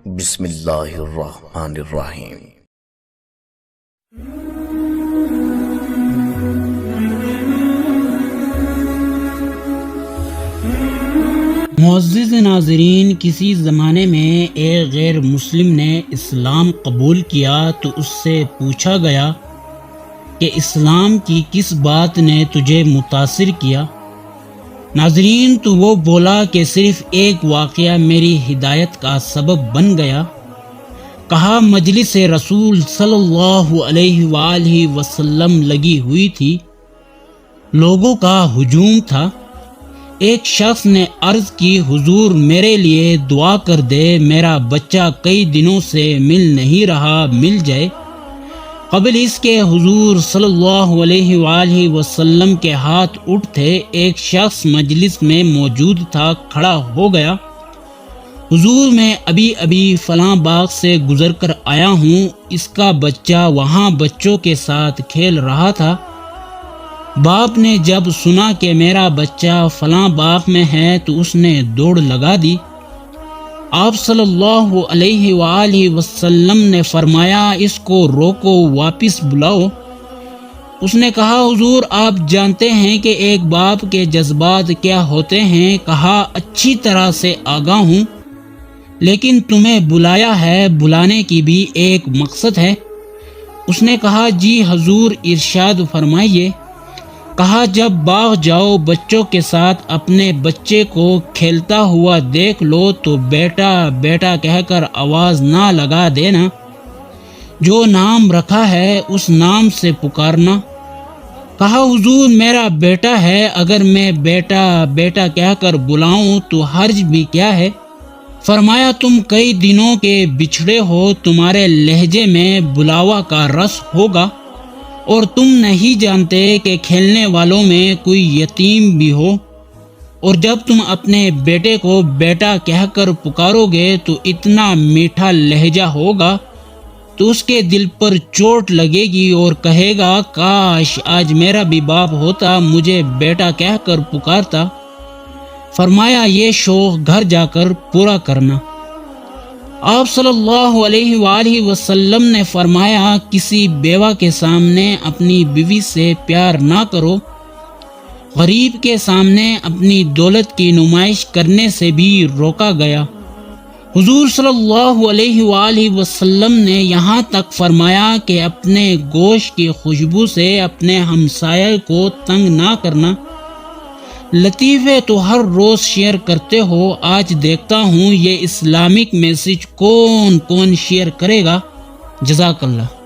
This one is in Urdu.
بسم اللہ الرحمن الرحیم۔ معزز ناظرین، کسی زمانے میں ایک غیر مسلم نے اسلام قبول کیا تو اس سے پوچھا گیا کہ اسلام کی کس بات نے تجھے متاثر کیا؟ ناظرین، تو وہ بولا کہ صرف ایک واقعہ میری ہدایت کا سبب بن گیا۔ کہا مجلس رسول صلی اللہ علیہ وآلہ وسلم لگی ہوئی تھی، لوگوں کا ہجوم تھا۔ ایک شخص نے عرض کی حضور میرے لیے دعا کر دے، میرا بچہ کئی دنوں سے مل نہیں رہا، مل جائے۔ قبل اس کے حضور صلی اللہ علیہ وآلہ وسلم کے ہاتھ اٹھ تھے، ایک شخص مجلس میں موجود تھا، کھڑا ہو گیا، حضور میں ابھی فلاں باغ سے گزر کر آیا ہوں، اس کا بچہ وہاں بچوں کے ساتھ کھیل رہا تھا۔ باپ نے جب سنا کہ میرا بچہ فلاں باغ میں ہے تو اس نے دوڑ لگا دی۔ آپ صلی اللہ علیہ وآلہ وسلم نے فرمایا اس کو روکو، واپس بلاؤ۔ اس نے کہا حضور آپ جانتے ہیں کہ ایک باپ کے جذبات کیا ہوتے ہیں؟ کہا اچھی طرح سے آگاہ ہوں، لیکن تمہیں بلایا ہے، بلانے کی بھی ایک مقصد ہے۔ اس نے کہا جی حضور ارشاد فرمائیے۔ کہا جب باغ جاؤ بچوں کے ساتھ اپنے بچے کو کھیلتا ہوا دیکھ لو تو بیٹا بیٹا کہہ کر آواز نہ لگا دینا، جو نام رکھا ہے اس نام سے پکارنا۔ کہا حضور میرا بیٹا ہے، اگر میں بیٹا بیٹا کہہ کر بلاؤں تو حرج بھی کیا ہے؟ فرمایا تم کئی دنوں کے بچھڑے ہو، تمہارے لہجے میں بلاوا کا رس ہوگا، اور تم نہیں جانتے کہ کھیلنے والوں میں کوئی یتیم بھی ہو، اور جب تم اپنے بیٹے کو بیٹا کہہ کر پکارو گے تو اتنا میٹھا لہجہ ہوگا تو اس کے دل پر چوٹ لگے گی اور کہے گا کاش آج میرا بھی باپ ہوتا، مجھے بیٹا کہہ کر پکارتا۔ فرمایا یہ شوق گھر جا کر پورا کرنا۔ آپ صلی اللہ علیہ وآلہ وسلم نے فرمایا کسی بیوہ کے سامنے اپنی بیوی سے پیار نہ کرو، غریب کے سامنے اپنی دولت کی نمائش کرنے سے بھی روکا گیا۔ حضور صلی اللہ علیہ وآلہ وسلم نے یہاں تک فرمایا کہ اپنے گوشت کی خوشبو سے اپنے ہمسائے کو تنگ نہ کرنا۔ لطیفے تو ہر روز شیئر کرتے ہو، آج دیکھتا ہوں یہ اسلامک میسج کون شیئر کرے گا؟ جزاک اللہ۔